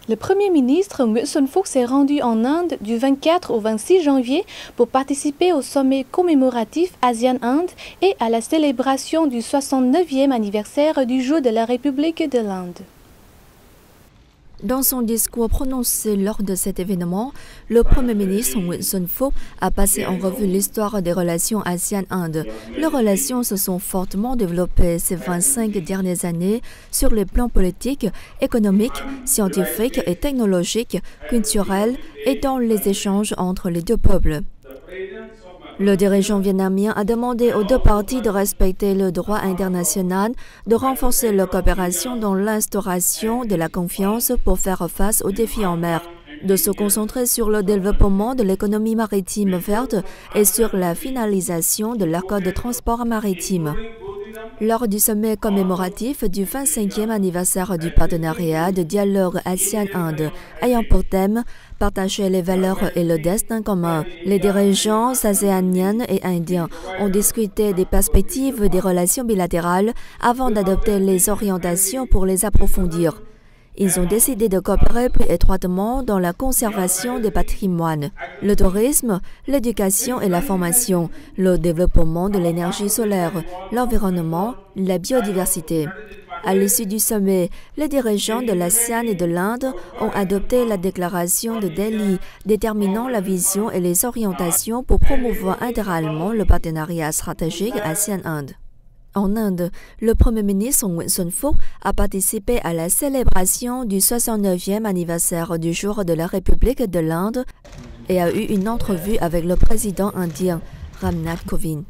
Le Premier ministre Nguyễn Xuân Phúc s'est rendu en Inde du 24 au 26 janvier pour participer au sommet commémoratif ASEAN-Inde et à la célébration du 69e anniversaire du jour de la République de l'Inde. Dans son discours prononcé lors de cet événement, le Premier ministre Nguyễn Xuân Phúc a passé en revue l'histoire des relations ASEAN-Inde. Les relations se sont fortement développées ces 25 dernières années sur les plans politiques, économiques, scientifiques et technologiques, culturels et dans les échanges entre les deux peuples. Le dirigeant vietnamien a demandé aux deux parties de respecter le droit international, de renforcer leur coopération dans l'instauration de la confiance pour faire face aux défis en mer, de se concentrer sur le développement de l'économie maritime verte et sur la finalisation de l'accord de transport maritime. Lors du sommet commémoratif du 25e anniversaire du partenariat de dialogue ASEAN-Inde, ayant pour thème « Partager les valeurs et le destin commun », les dirigeants aséaniens et indiens ont discuté des perspectives des relations bilatérales avant d'adopter les orientations pour les approfondir. Ils ont décidé de coopérer plus étroitement dans la conservation des patrimoines, le tourisme, l'éducation et la formation, le développement de l'énergie solaire, l'environnement, la biodiversité. À l'issue du sommet, les dirigeants de l'ASEAN et de l'Inde ont adopté la déclaration de Delhi déterminant la vision et les orientations pour promouvoir intégralement le partenariat stratégique ASEAN-Inde. En Inde, le Premier ministre Nguyễn Xuân Phúc a participé à la célébration du 69e anniversaire du jour de la République de l'Inde et a eu une entrevue avec le président indien Ramnath Kovind.